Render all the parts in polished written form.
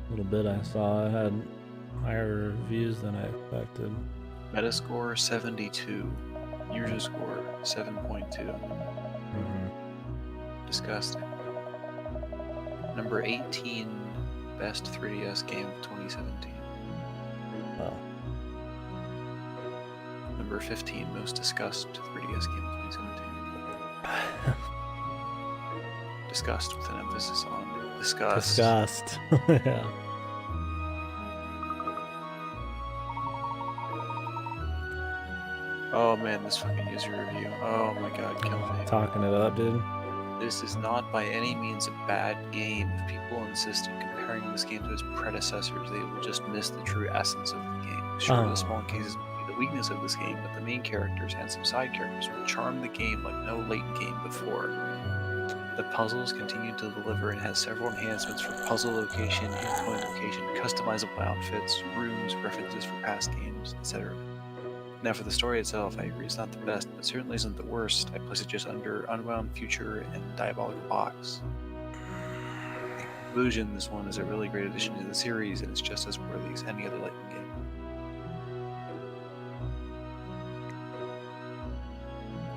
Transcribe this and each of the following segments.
little bit I saw, it had higher reviews than I expected. Metascore 72. User score 7.2. Disgusting. Number 18, best 3DS game of 2017. Well, Number 15, most discussed 3DS game of 2017. Discussed with an emphasis on disgust. disgust. Yeah. Oh man, this fucking user review. Oh my god, kill me. Talking it up, dude. This is not by any means a bad game. If people insist on comparing this game to its predecessors, they will just miss the true essence of the game. Sure, the small cases may be the weakness of this game, but the main characters and some side characters will charm the game like no Layton game before. The puzzles continue to deliver and has several enhancements for puzzle location, endpoint location, customizable outfits, rooms, references for past games, etc. Now for the story itself, I agree it's not the best, but certainly isn't the worst. I place it just under Unwound Future and Diabolical Box. In conclusion, this one is a really great addition to the series, and it's just as worthy as any other Layton game.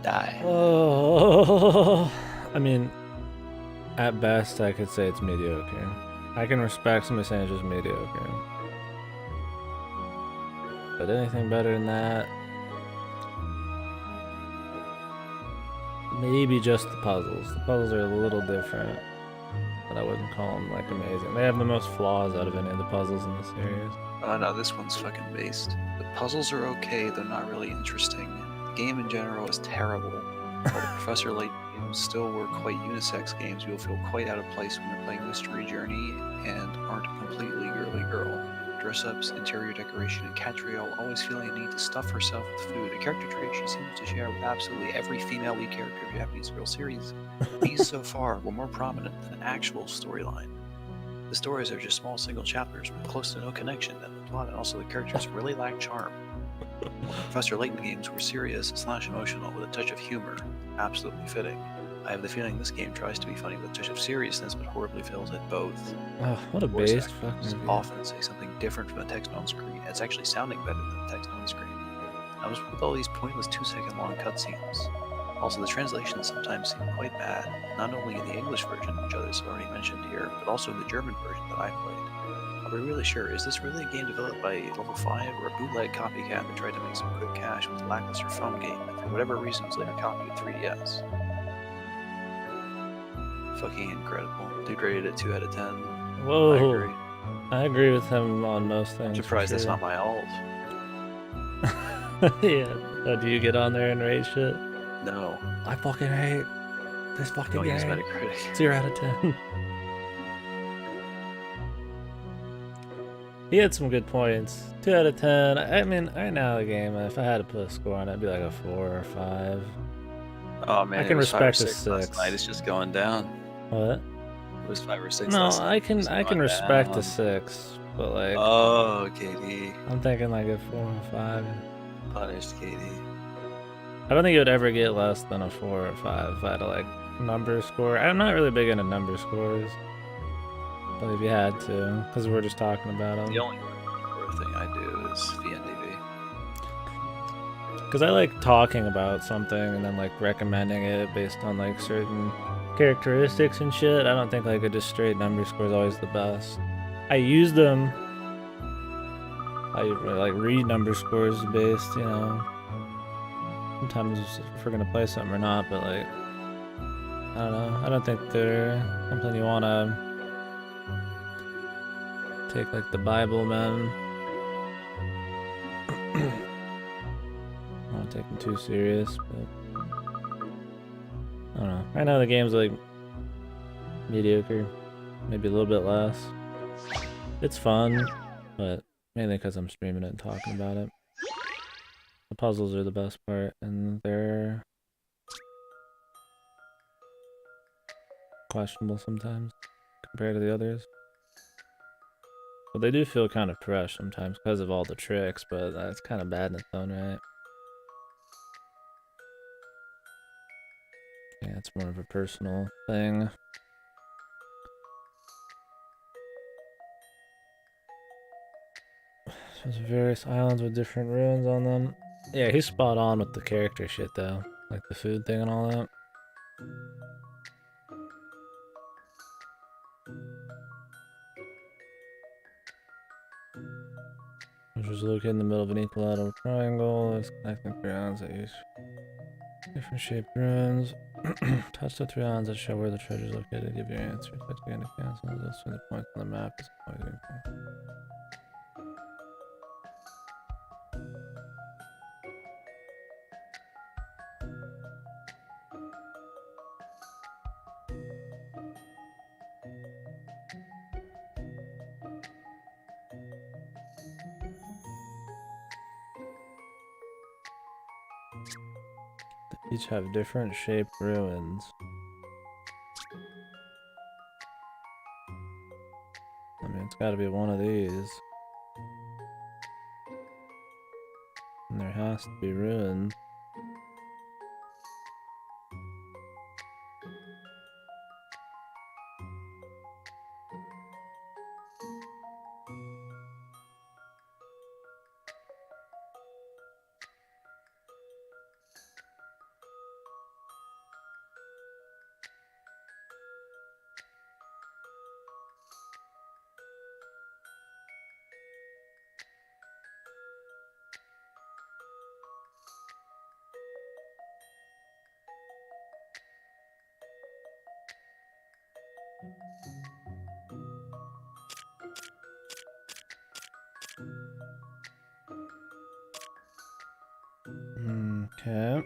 Die. Oh, I mean, at best, I could say it's mediocre. I can respect somebody saying it's just mediocre. But anything better than that, maybe just the puzzles. The puzzles are a little different, but I wouldn't call them like amazing. They have the most flaws out of any of the puzzles in the series. Oh no, this one's fucking based. The puzzles are okay, they're not really interesting. The game in general is terrible. While the Professor Layton games still were quite unisex games, you'll feel quite out of place when you're playing Mystery Journey and aren't completely girly girl. Dress-ups, interior decoration, and Catriel always feeling a need to stuff herself with food, a character trait she seems to share with absolutely every female lead character of Japanese girl series. These so far were more prominent than an actual storyline. The stories are just small single chapters with close to no connection, and the plot and also the characters really lack charm. Professor Layton games were serious / emotional with a touch of humor, absolutely fitting. I have the feeling this game tries to be funny with a touch of seriousness, but horribly fails at both. Oh, what a Voice based actors fucking often say something different from the text on screen. It's actually sounding better than the text on screen. I was with all these pointless 2-second long cutscenes. Also, the translations sometimes seem quite bad, not only in the English version, which others have already mentioned here, but also in the German version that I played. Are we really sure? Is this really a game developed by Level 5 or a bootleg copycat that tried to make some quick cash with a lackluster phone game that for whatever reason was later copied to 3DS? Fucking incredible. Dude rated it 2 out of 10. Whoa. I agree. I agree with him on most things. I'm surprised that's not my alt. Yeah. Oh, do you get on there and rate shit? No. I fucking hate this fucking Don't use game. Metacritic. 0 out of 10. He had some good points. 2 out of 10. I mean, right now the game, if I had to put a score on it, it'd be like a 4 or 5. Oh man, I can respect a 6. 6. Last night it's just going down. What? It was 5 or 6. No, last night. I can respect a 6, but like. Oh, KD. I'm thinking like a 4 or 5. Punished, KD. I don't think it would ever get less than a 4 or 5 if I had to like number score. I'm not really big into number scores, but if you had to, because we're just talking about them. The only score thing I do is VNDB. Because I like talking about something and then like recommending it based on like certain characteristics and shit. I don't think like a just straight number score is always the best. I use them. I like read number scores based, you know. Sometimes if we're gonna play something or not, but like I don't know. I don't think they're something you wanna take like the Bible, man. Not taking too serious, but I don't know. Right now the game's like mediocre, maybe a little bit less. It's fun, but mainly because I'm streaming it and talking about it. The puzzles are the best part, and they're questionable sometimes compared to the others. But they do feel kind of fresh sometimes because of all the tricks, but that's kind of bad in its own right. Yeah, it's more of a personal thing. There's various islands with different ruins on them. Yeah, he's spot on with the character shit though. Like the food thing and all that. Which was located in the middle of an equilateral triangle. It's connecting three islands that use different shaped ruins. Touch the three islands that show where the treasure is located. Give your answer. Touch again to cancel. This when the point on the map is always equal. They each have different shaped ruins. I mean, it's got to be one of these. And there has to be ruins. Okay.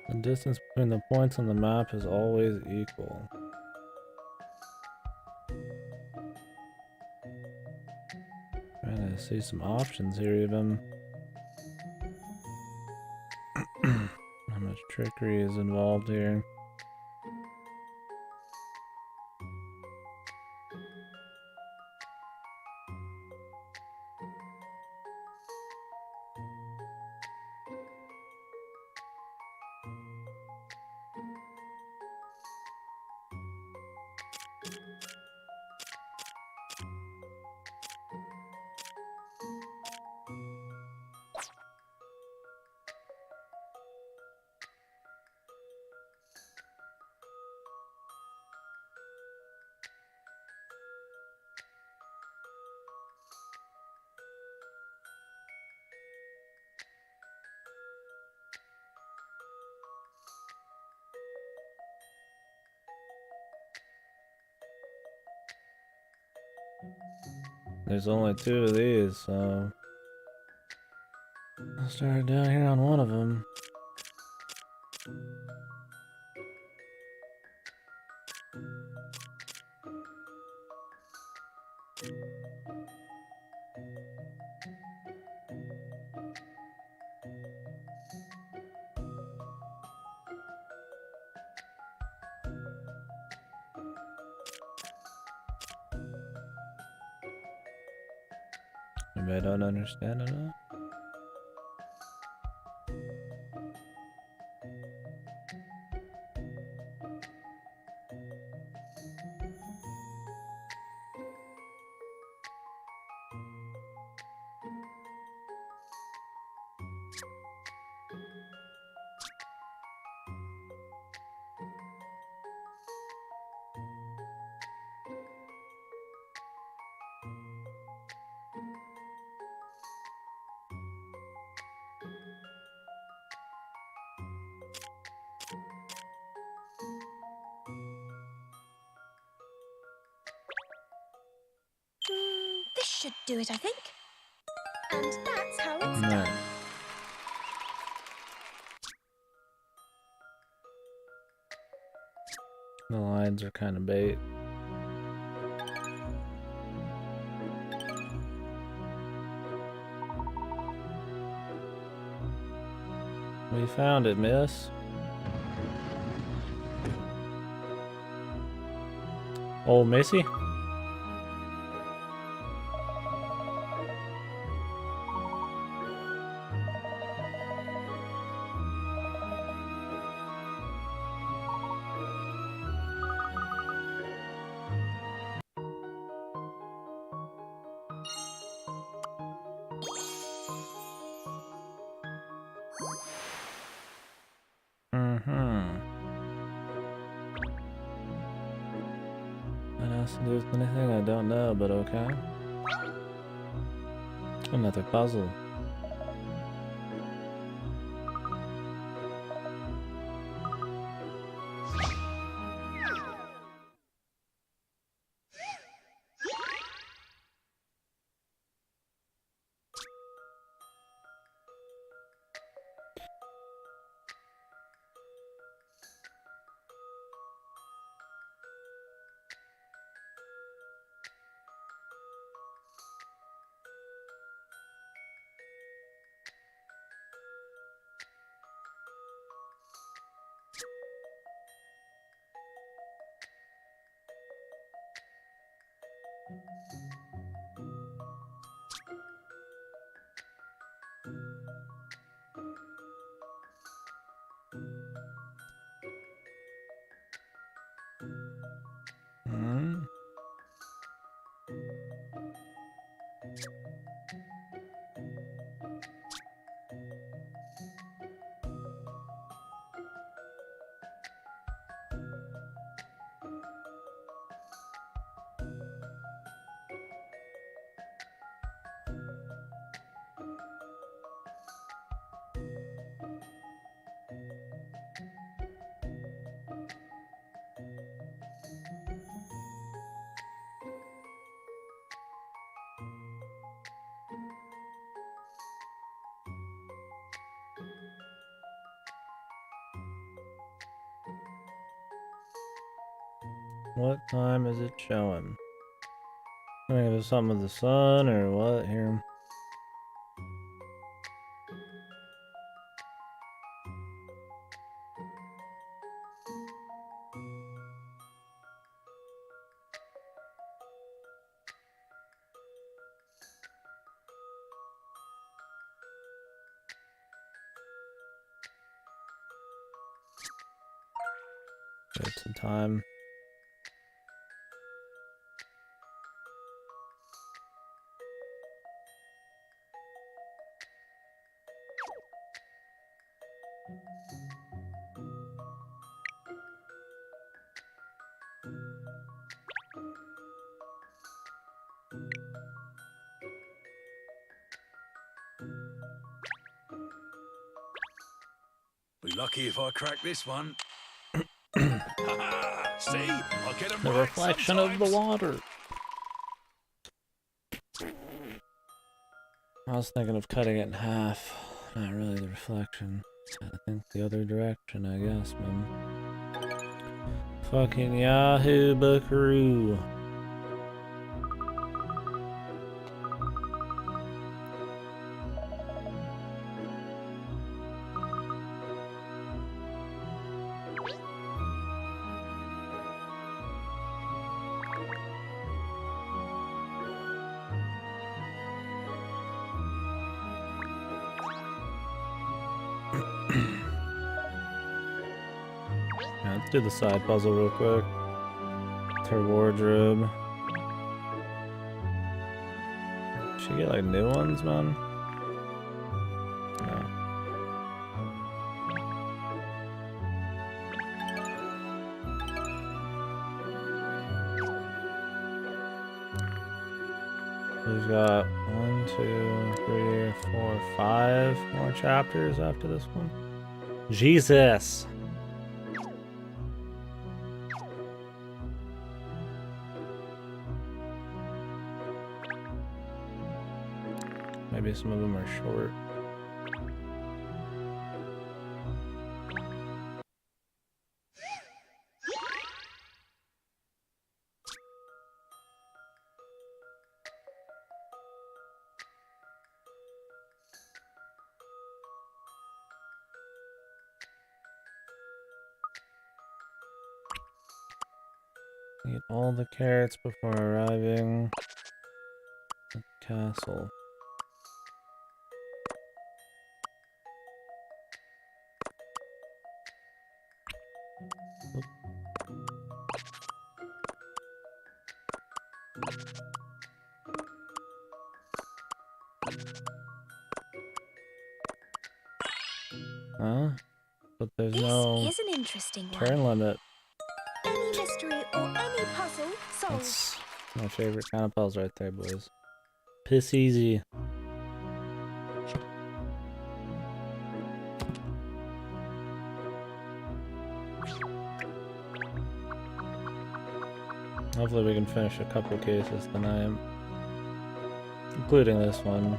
The distance between the points on the map is always equal. Trying to see some options here even. How much trickery is involved here. There's only two of these, so I'll start down here on one of them. Maybe I don't understand enough. This should do it, I think. And that's how it's No. done. The lines are kind of bait. We found it, miss. Old Macy? That has to do with anything I don't know, but okay. Another puzzle. Hmm. What time is it showing? I think it was something with the sun or what here. Get some time. Be lucky if I crack this one. See, I get 'em The right reflection of the sometimes. water. I was thinking of cutting it in half. Not really the reflection. I think the other direction, I guess, man. Fucking Yahoo Buckaroo. Yeah, let's do the side puzzle real quick. It's her wardrobe. She get like new ones, man? No. We've got 1, 2, 3, 4, 5 more chapters after this one. Jesus! Maybe some of them are short. Eat all the carrots before arriving at the castle. Oop. Huh? But there's This no is an interesting one. turn limit. Any mystery or any puzzle solved. That's my favorite kind of puzzle right there, boys. Piss easy. Hopefully we can finish a couple cases tonight, including this one.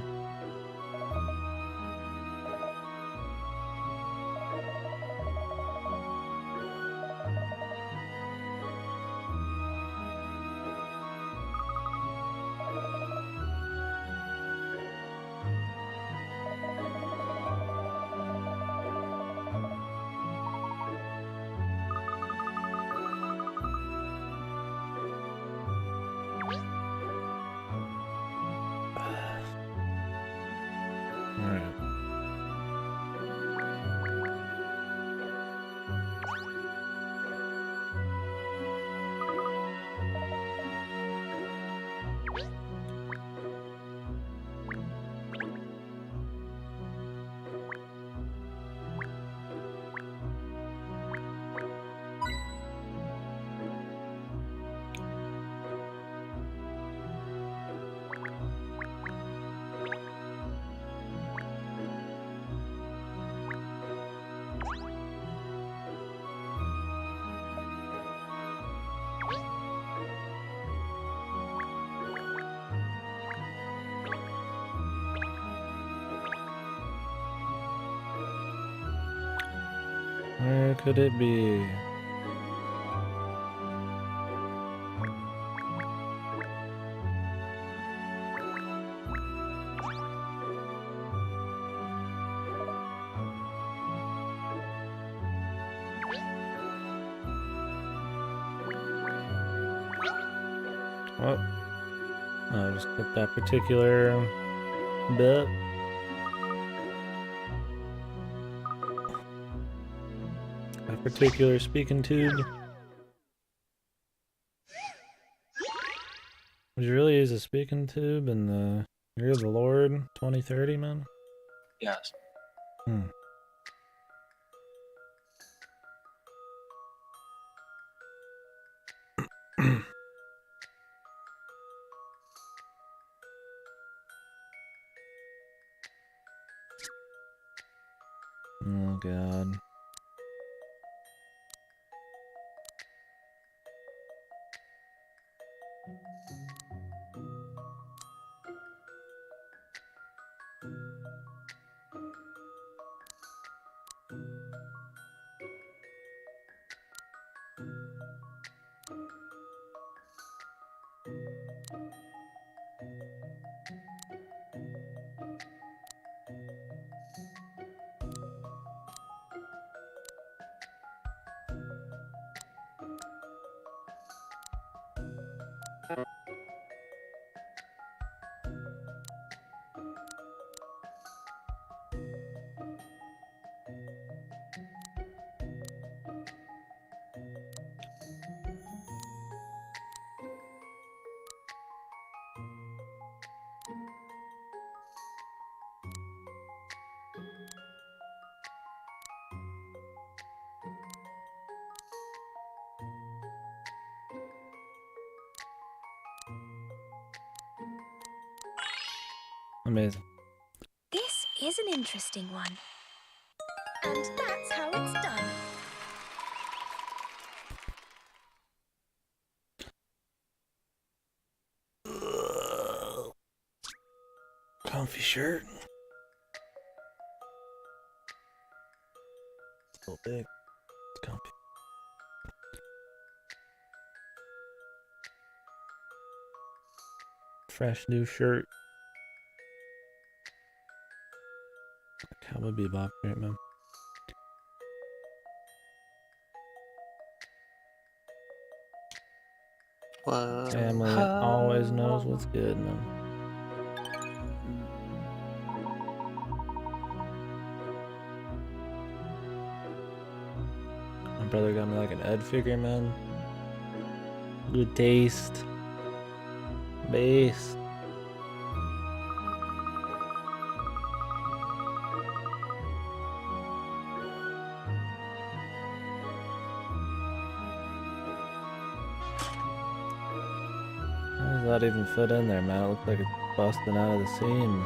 Alright. Where could it be? Oh, I'll just get that particular bit. That particular speaking tube. Would you really use a speaking tube in the Year of the Lord 2030, man? Yes. Hmm. Oh god. Amazing. This is an interesting one. And that's how it's done. Comfy shirt. So big. It's comfy. Fresh new shirt. Cowboy Bebop, right, man? Whoa. Family always knows what's good, man. My brother got me like an Ed figure, man. Good taste. Base. How does that even fit in there, man? It looks like it's busting out of the seam.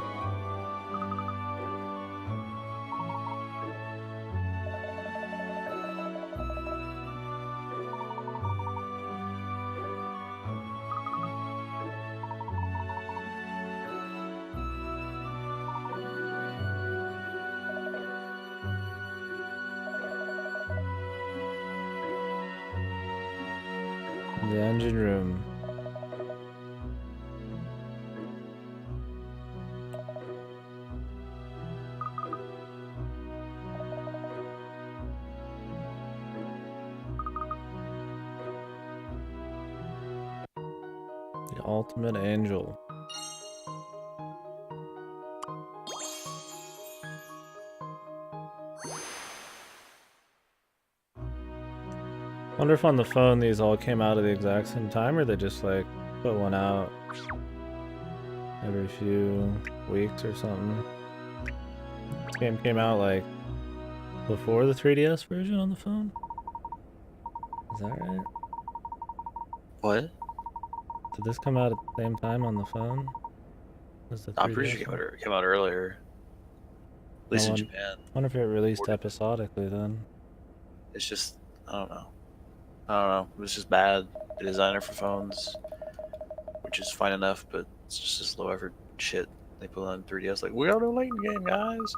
The engine room. The ultimate angel. Wonder if on the phone these all came out at the exact same time, or they just like put one out every few weeks or something. This game came out like before the 3DS version on the phone. Is that right? What? Did this come out at the same time on the phone as the 3DS? I'm pretty sure it came out earlier. At least in Japan. I wonder if it released episodically then. It's just, I don't know. It was just bad. The designer for phones, which is fine enough, but it's just this low effort shit they put on 3DS. Like, we got a Layton game, guys.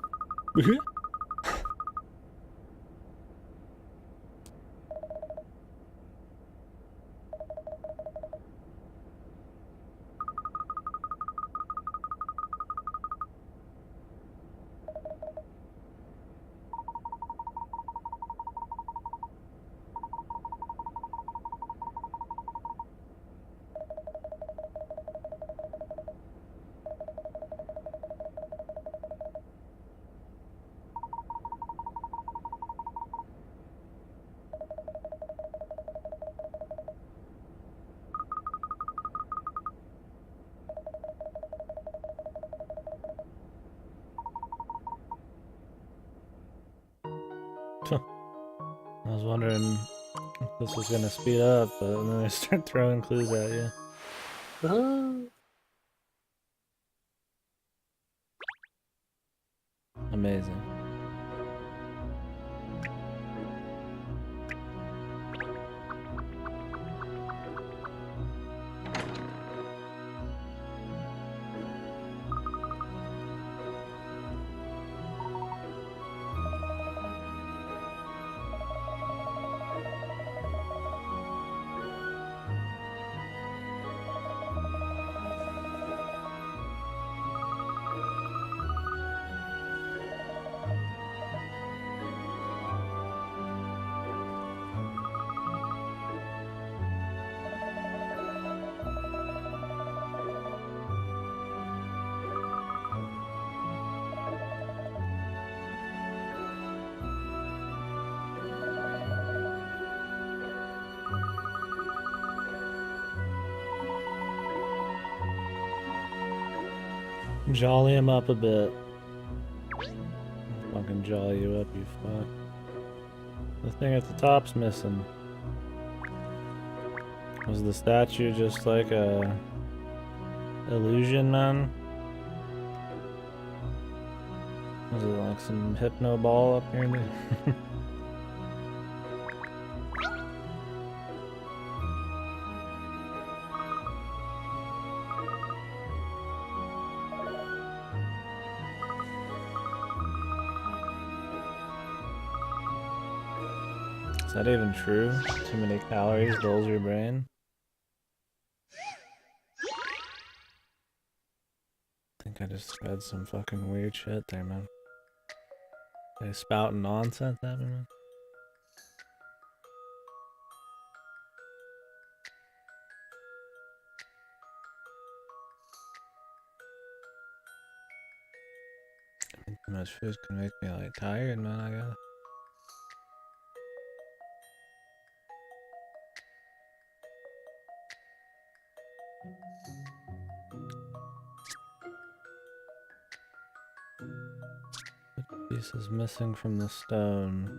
I was wondering if this was gonna speed up, but then they start throwing clues at you. Amazing. Jolly him up a bit. Fucking jolly you up, you fuck. The thing at the top's missing. Was the statue just like a illusion, man? Was it like some hypno ball up here? Is that even true? Too many calories dulls your brain? I think I just read some fucking weird shit there, man. They spouting nonsense at me, man. Too much food can make me like tired, man, I guess. What piece is missing from the stone?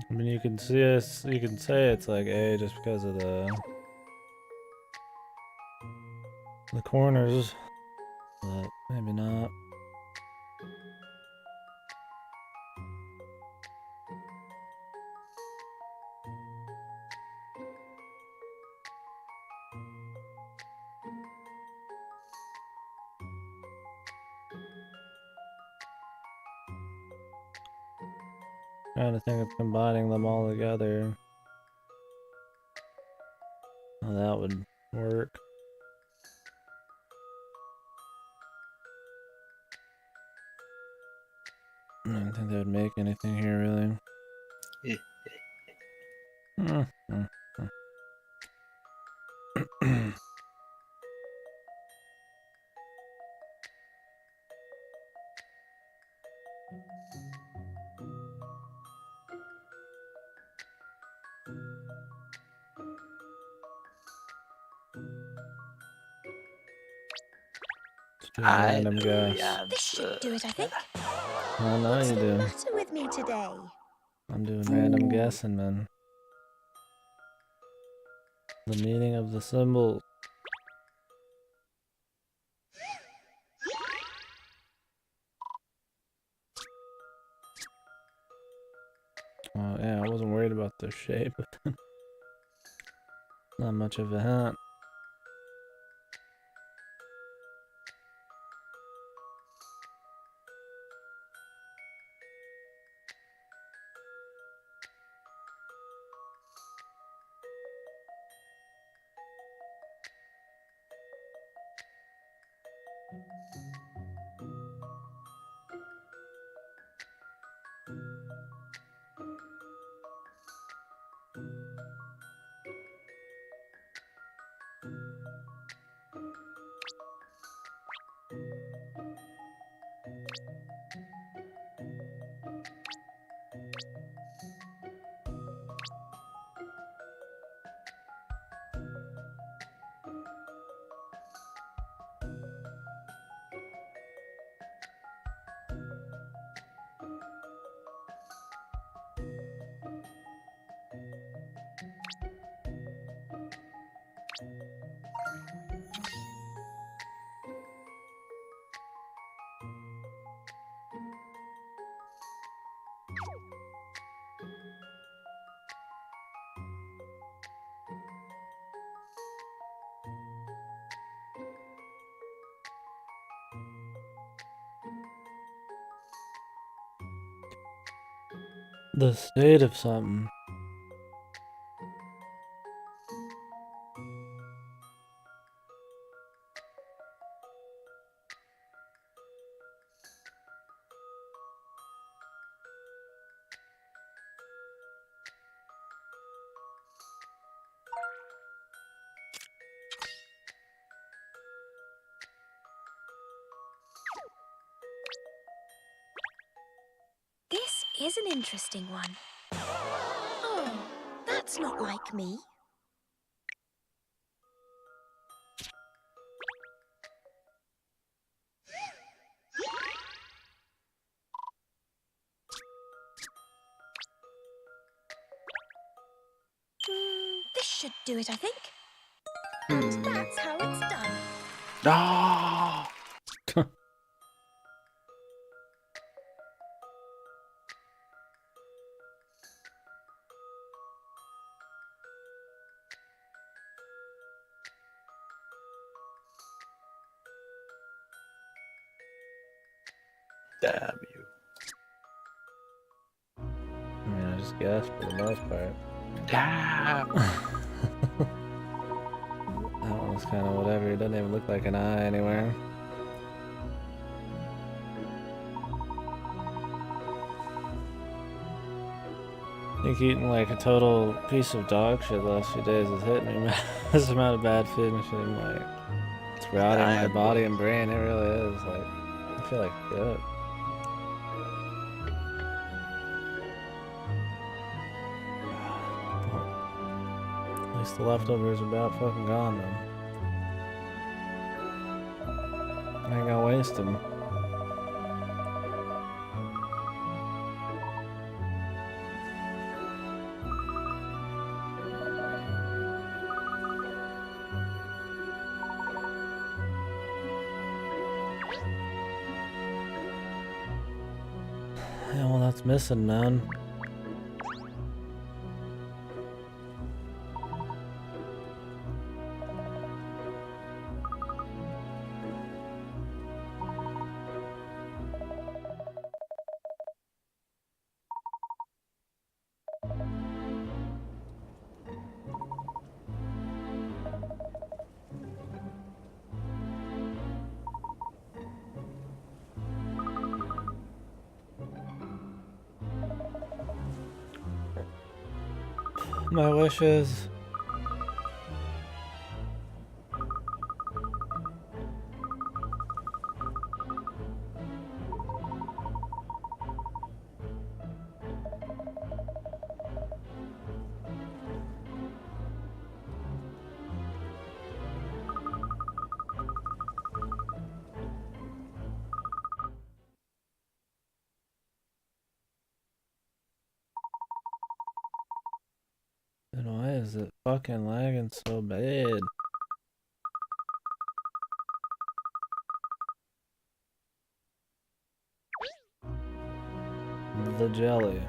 I mean, you can see us. You can say it's like A just because of the corners, but maybe not. Trying to think of combining them all together. How that would work. I don't think that would make anything here, really. Let's do a I random know guess. the This should do it, I think. I know What's you the do. matter with me today? I'm doing random guessing, man. The meaning of the symbol. Oh yeah, I wasn't worried about the shape. Not much of a hint. The state of something. This is an interesting one. Oh, that's not like me. This should do it, I think. And that's how it's done. No. Damn you. I mean, I just guessed for the most part. Damn. That one was kind of whatever. It doesn't even look like an eye anywhere. I think eating like a total piece of dog shit the last few days is hitting me, man. This amount of bad food and shit, I'm like, it's rotting my body and brain. It really is. Like, I feel like shit. At least the leftovers are about fucking gone, though. I ain't gonna waste them. Yeah, well, that's missing, man. My wishes. And why is it fucking lagging so bad? The jelly.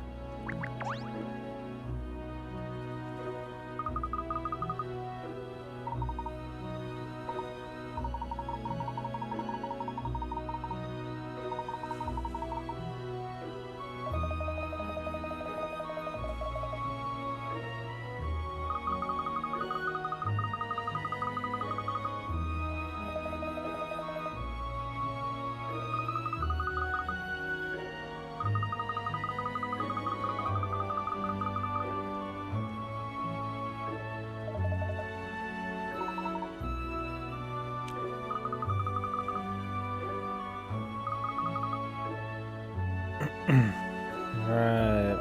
Right.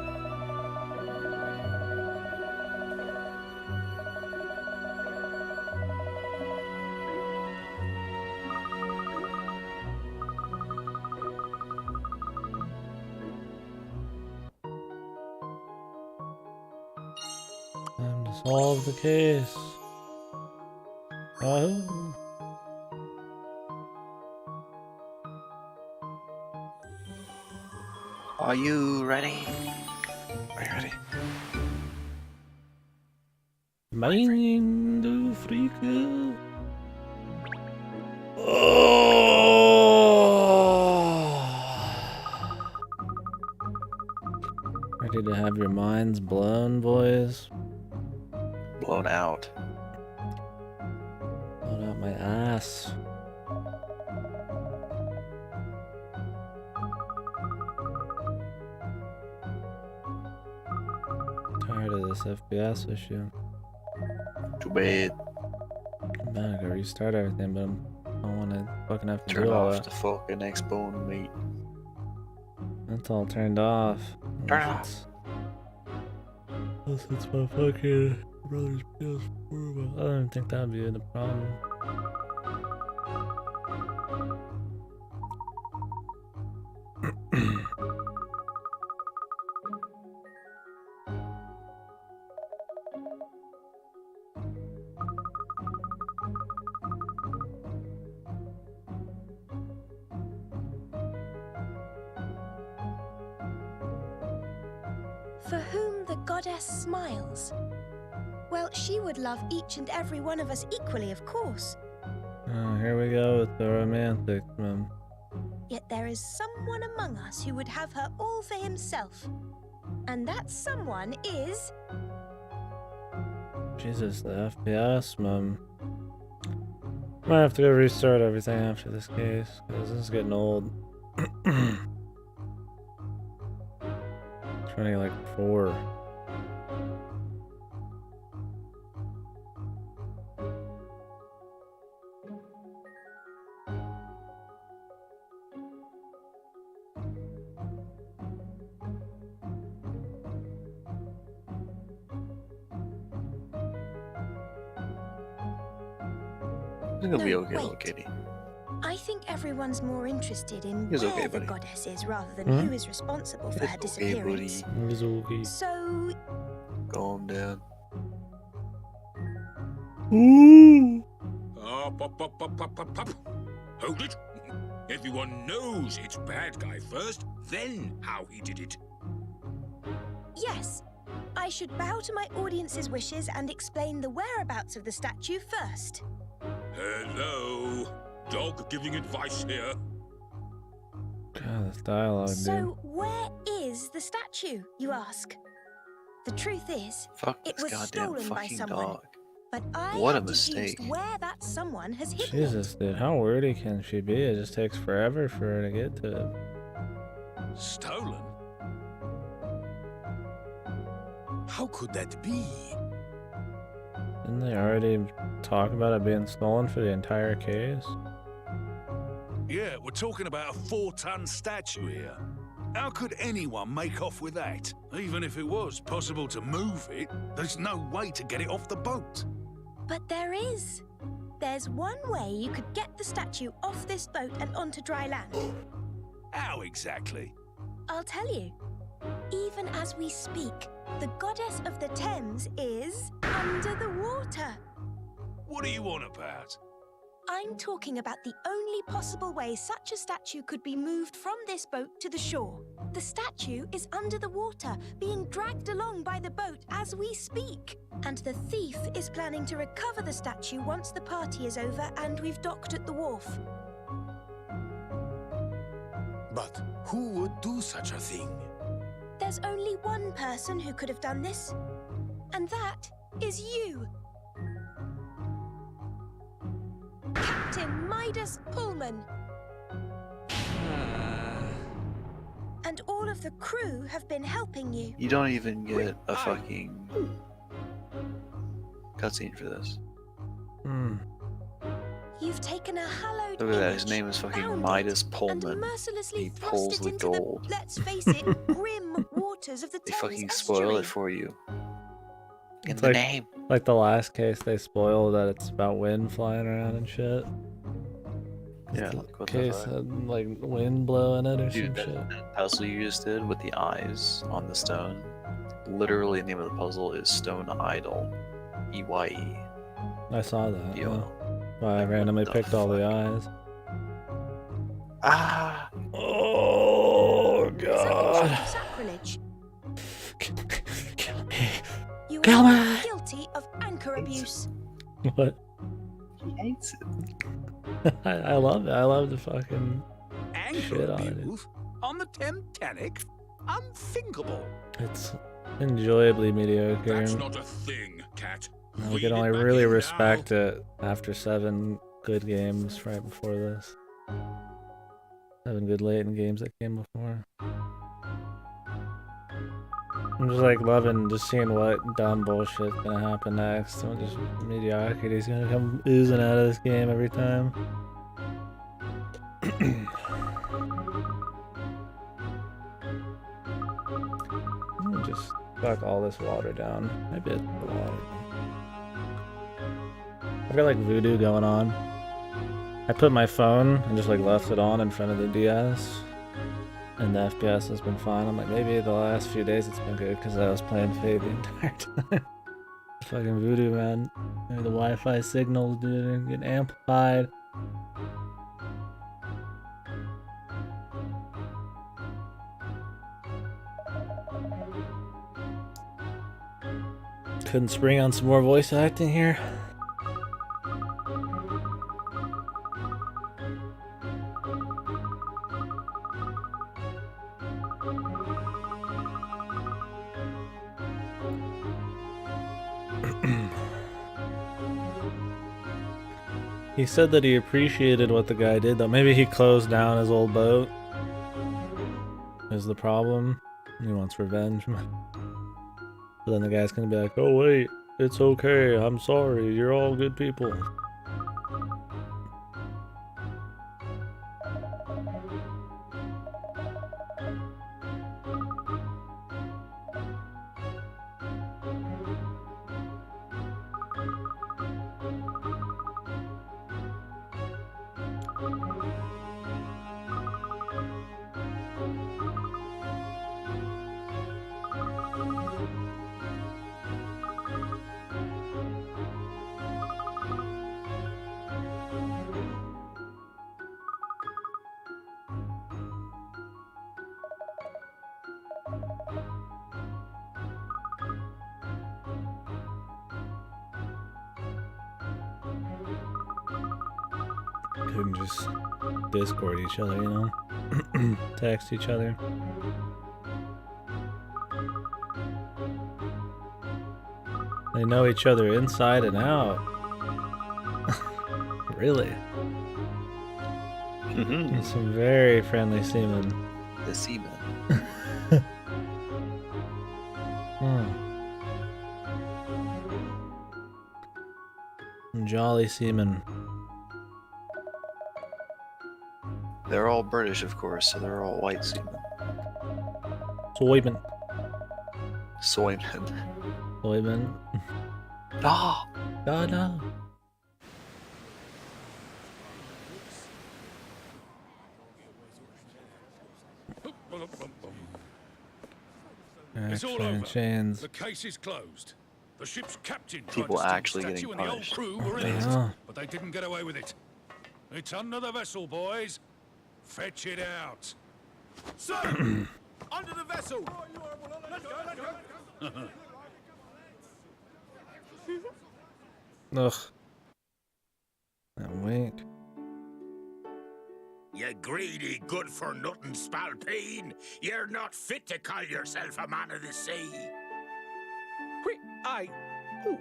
Time to solve the case. Oh. Are you ready? Are you ready? Mind freak. Oh. Ready to have your minds blown, boys? Blown out. Blown out my ass. Tired of this FPS issue. Too bad. Man, I gotta restart everything, but I don't want to fucking have to Turn do all off that. the fucking X-Bone, mate. That's all turned off. Turn it off. Unless it's my fucking brother's PS4, but I don't think that would be the problem. For whom the goddess smiles. Well, she would love each and every one of us equally, of course. Oh, here we go with the romantic, man. Yet there is someone among us who would have her all for himself. And that someone is... Jesus, the FPS, man. Might have to go restart everything after this case, because this is getting old. 4. I think it'll be No, okay, little wait. kitty. I think everyone's more interested in It's where okay, the buddy. goddess is rather than Hmm? who is responsible for her It's okay, buddy. disappearance. So, Calm down. Ooh. Up. Hold it. Everyone knows it's bad guy first, then how he did it. yes, I should bow to my audience's wishes and explain the whereabouts of the statue first. Hello. Dog giving advice here. God, this dialogue, dude. So, where is the statue, you ask? The truth is, Fuck it this was goddamn stolen by fucking someone. dog. but I What a have deduced mistake. where that someone has hidden Jesus, it. dude, how wordy can she be? It just takes forever for her to get to it. Stolen? How could that be? Didn't they already talk about it being stolen for the entire case? Yeah, we're talking about a 4-ton statue here. How could anyone make off with that? Even if it was possible to move it, there's no way to get it off the boat. But there is. There's one way you could get the statue off this boat and onto dry land. How exactly? I'll tell you. Even as we speak, the goddess of the Thames is under the water. What are you on about? I'm talking about the only possible way such a statue could be moved from this boat to the shore. The statue is under the water, being dragged along by the boat as we speak. And the thief is planning to recover the statue once the party is over and we've docked at the wharf. But who would do such a thing? There's only one person who could have done this, and that is you. Captain Midas Pullman. And all of the crew have been helping you. You don't even get a fucking cutscene for this. You've taken a hallowed Look at that, his image, name is fucking bound Midas it, Pullman. and mercilessly He thrust pulls it the into gold. the, let's face it, grim waters of the They Thames fucking estuary. spoil it for you. In It's the like- name. Like the last case, they spoiled that it's about wind flying around and shit. Yeah, The like what the case fuck? had like wind blowing it or Dude, some shit. that puzzle you just did with the eyes on the stone, literally the name of the puzzle is Stone Idol. EYE. I saw that. Yo. Yeah. Why I randomly the picked all the fuck? eyes. Ah! Oh god. Sacrilege. Kill me. You Kill are me. guilty of anchor abuse. What? He hates it. I love it. I love the fucking. Anchor Shit on it. abuse? On the Titanic? Unthinkable. It's enjoyably mediocre. That's not a thing, Cat. We Read could it only back really in now. respect it after 7 good games right before this. 7 good Layton games that came before. I'm just like loving just seeing what dumb bullshit's gonna happen next. And just mediocrity's gonna come oozing out of this game every time. Just suck all this water down. Maybe it's the water. I've got like voodoo going on. I put my phone and just like left it on in front of the DS, and the FPS has been fine. I'm like, maybe the last few days it's been good because I was playing Fate the entire time. Fucking voodoo, man. Maybe the Wi-Fi signals, dude, are getting amplified. Couldn't spring on some more voice acting here. He said that he appreciated what the guy did, though. Maybe he closed down his old boat. Is the problem. He wants revenge. But then the guy's gonna be like, oh wait, it's okay, I'm sorry, you're all good people. Couldn't just Discord each other, you know? Text each other. They know each other inside and out. Really? Some very friendly seamen. The seamen. Some jolly seamen. They're all British, of course, so they're all white seamen. Soyman. Soymen. Soyman. Ah! Oh no. It's all Action over. chains. The case is closed. The ship's captain tried People to steal actually the statue getting and the old punished. crew were in it, Yeah. but they didn't get away with it. It's under the vessel, boys. Fetch it out. Sir! Under the vessel! Let's go! Ugh. That wink. You greedy, good-for-nothing spalpeen. You're not fit to call yourself a man of the sea. Who?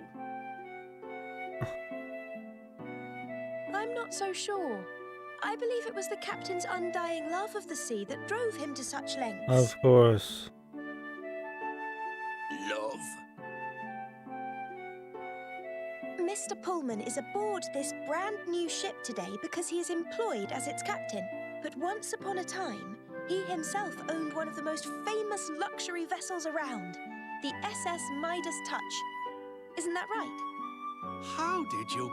I'm not so sure. I believe it was the captain's undying love of the sea that drove him to such lengths. Of course. Love? Mr. Pullman is aboard this brand new ship today because he is employed as its captain. But once upon a time, he himself owned one of the most famous luxury vessels around, the SS Midas Touch. Isn't that right? How did you?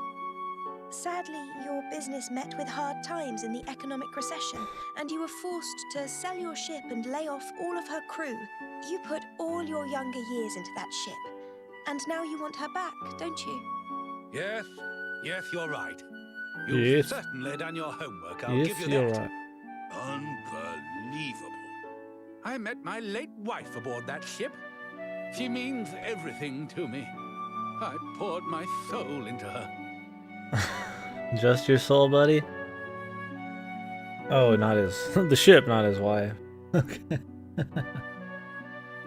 Sadly, your business met with hard times in the economic recession, and you were forced to sell your ship and lay off all of her crew. You put all your younger years into that ship, and now you want her back, don't you? Yes, you're right. You've Yes. certainly done your homework, I'll Yes, give you you're that. right. Unbelievable. I met my late wife aboard that ship. She means everything to me. I poured my soul into her. Just your soul, buddy? Oh, not his... the ship, not his wife. Okay.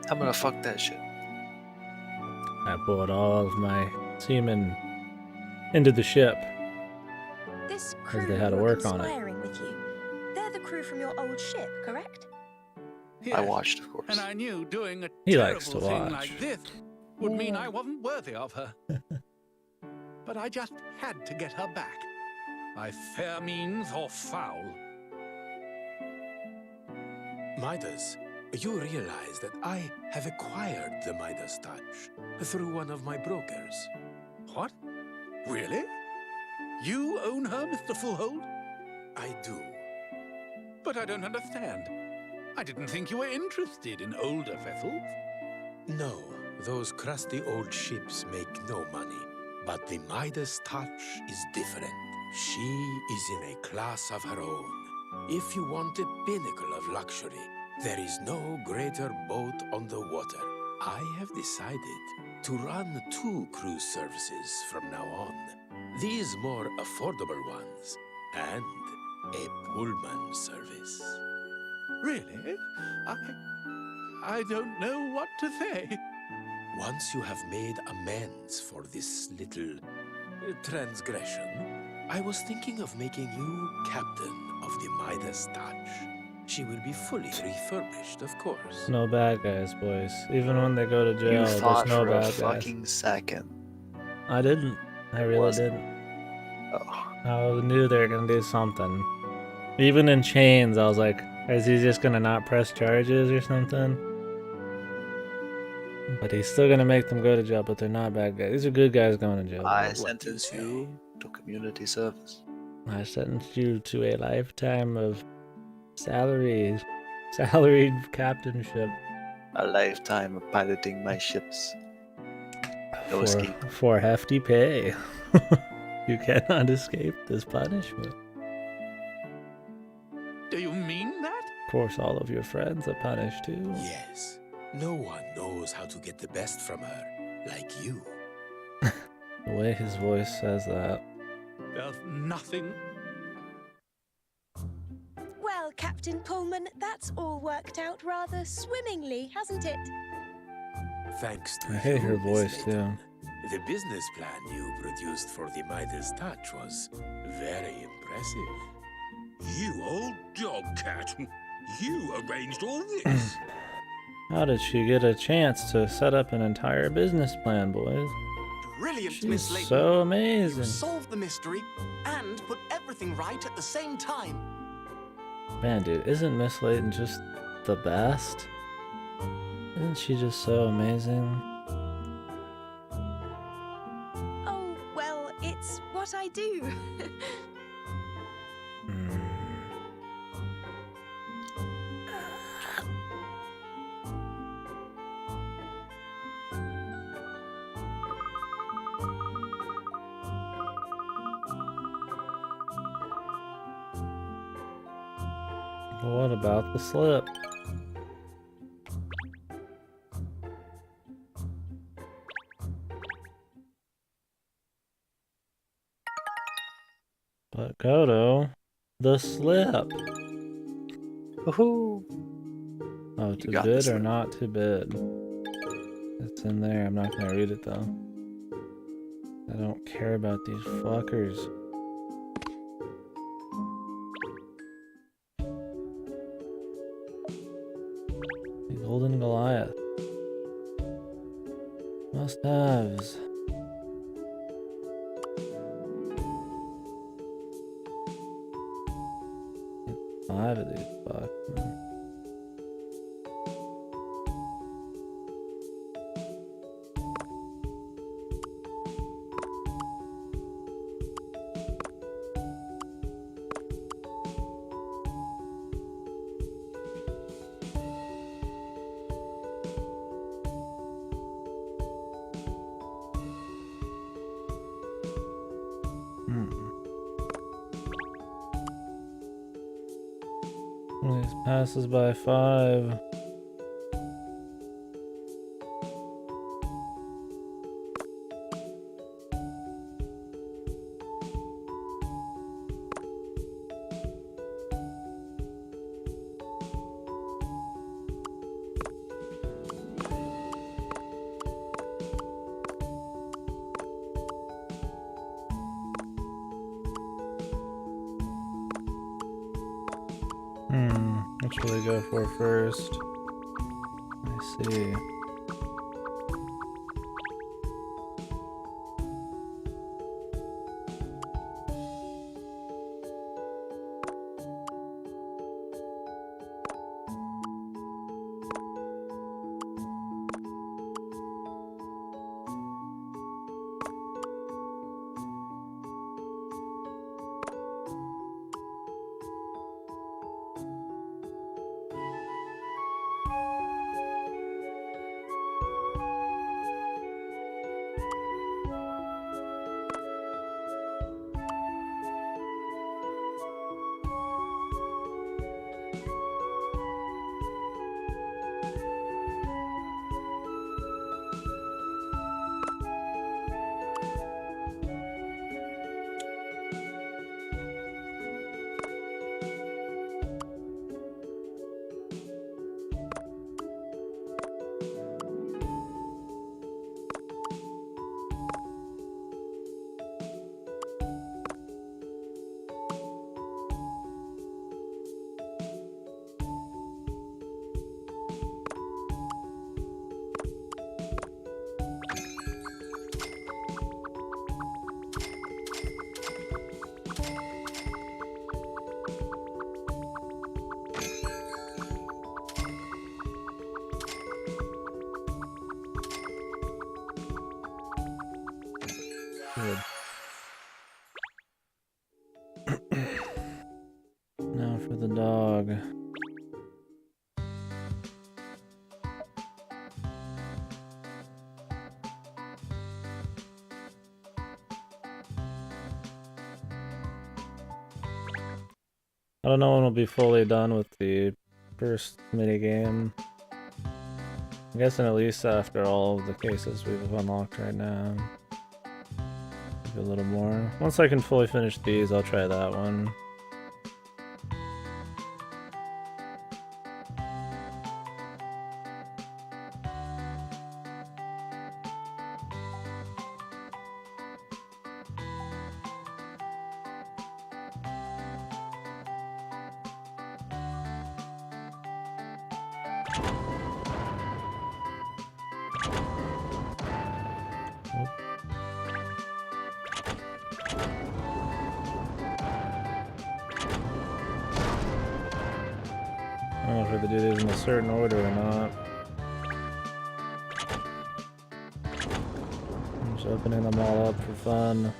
I'm gonna fuck that shit. I poured all of my semen into the ship. This crew they had to who are work on it. conspiring with you, they're the crew from your old ship, correct? I Yes, watched, of course. and I knew doing a He terrible likes to thing watch. like this would mean I wasn't worthy of her. But I just had to get her back, by fair means or foul. Midas, you realize that I have acquired the Midas touch through one of my brokers. What? Really? You own her, Mr. Fullhold? I do. But I don't understand. I didn't think you were interested in older vessels. No, those crusty old ships make no money. But the Midas touch is different. She is in a class of her own. If you want the pinnacle of luxury, there is no greater boat on the water. I have decided to run 2 cruise services from now on. These more affordable ones, and a Pullman service. Really? I don't know what to say. Once you have made amends for this little transgression, I was thinking of making you captain of the Midas Touch. She will be fully refurbished, of course. No bad guys, boys. Even when they go to jail, You there's thought no for a bad guys. fucking second. I didn't. I really Wasn't. didn't. Oh, I knew they were gonna do something. Even in chains, I was like, is he just gonna not press charges or something? But he's still gonna make them go to jail, but they're not bad guys. These are good guys going to jail. I What do you sentence say? you to community service. I sentenced you to a lifetime of salaried captainship A lifetime of piloting my ships. No escape. for hefty pay. You cannot escape this punishment. Do you mean that? Of course, all of your friends are punished too. Yes. No one knows how to get the best from her, like you. The way his voice says that. There's nothing. Well, Captain Pullman, that's all worked out rather swimmingly, hasn't it? Thanks to I hate you, her Miss voice too. Layton. The business plan you produced for the Midas Touch was very impressive. You old dog cat. You arranged all this. How did she get a chance to set up an entire business plan, boys? Brilliant, She's Miss Layton. so You amazing. solved the mystery and put everything right at the same time. Man, dude, isn't Miss Layton just the best? Isn't she just so amazing? Oh, well, it's what I do. Hmm. What about the slip? But Godo, the slip. Woohoo! Oh, You to got bid this or one. not to bid? It's in there. I'm not gonna read it though. I don't care about these fuckers. The Golden Goliath. Must-haves. Five of these fucks, man. These passes by 5. What should we go for first? I see. Good. Now for the dog. I don't know when we'll be fully done with the first minigame. I'm guessing at least after all of the cases we've unlocked right now. Maybe a little more. Once I can fully finish these, I'll try that one. I don't know if I have to do these in a certain order or not. I'm just opening them all up for fun.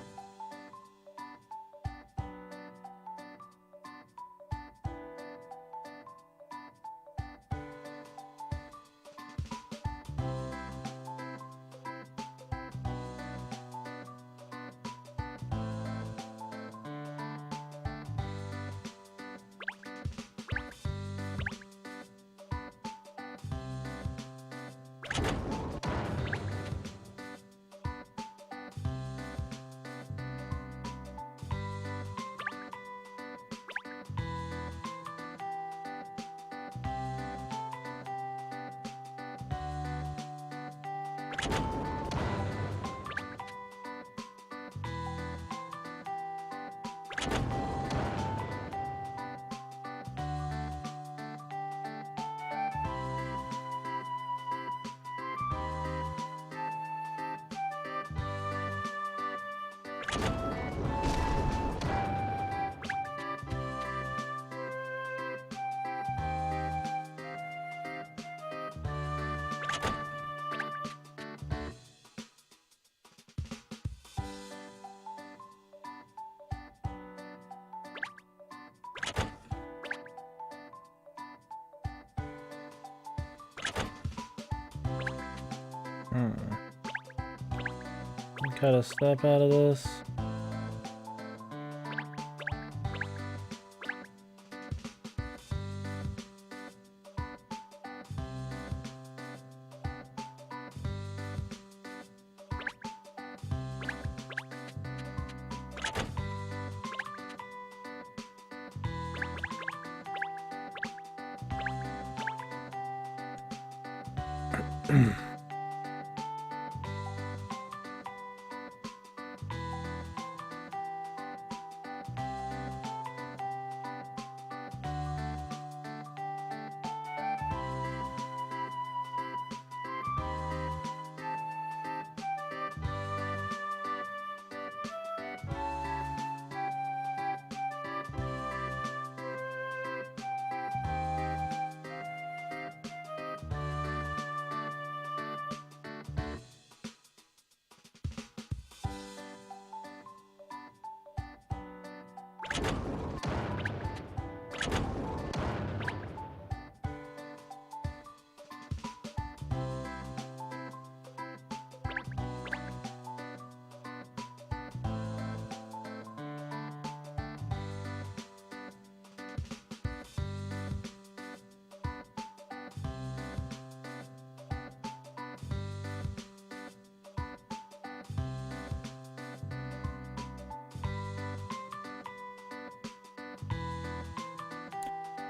Cut a step out of this.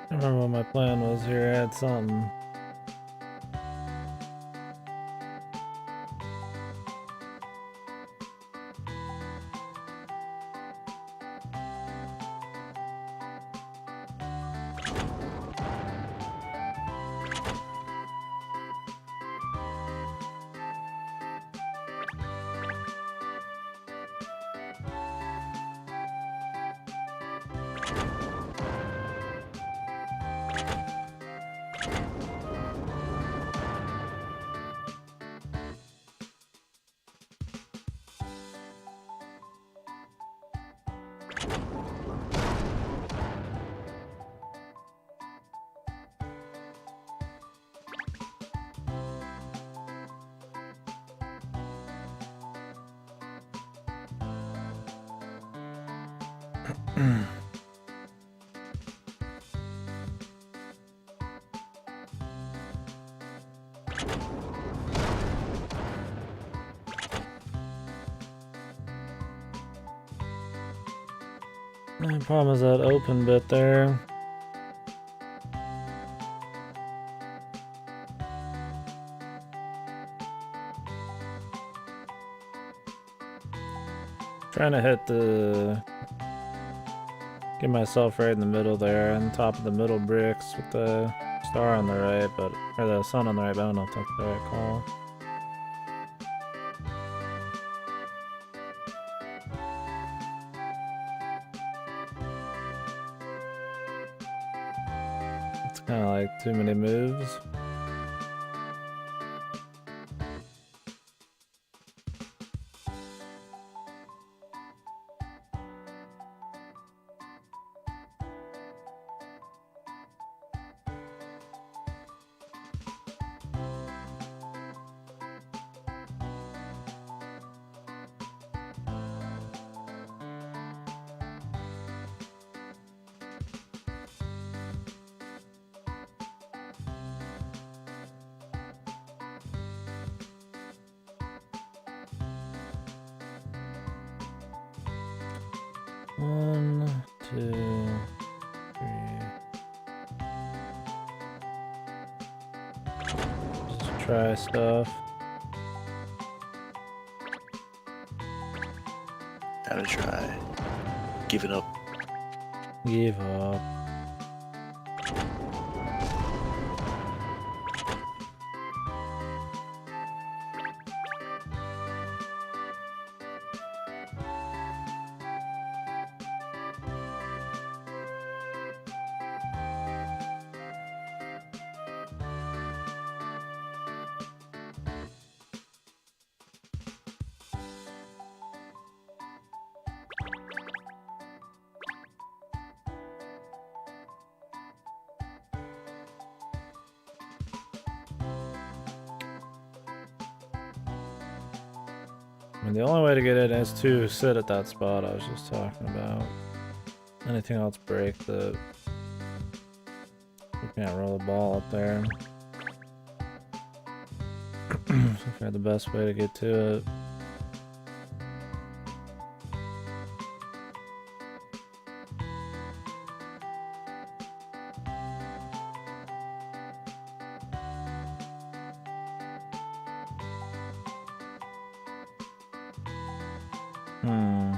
I don't remember what my plan was here. I had something. The problem is that open bit there. Trying to hit the... Get myself right in the middle there, on top of the middle bricks with the star on the right, but... Or the sun on the right, but I don't know if that's the right call. It's kind of like too many moves. One, two, three. Just try stuff. Gotta try. Give it up. Give up. I mean, the only way to get in is to sit at that spot I was just talking about. Anything else break the... You can't roll the ball up there. So I the best way to get to it. Hmm.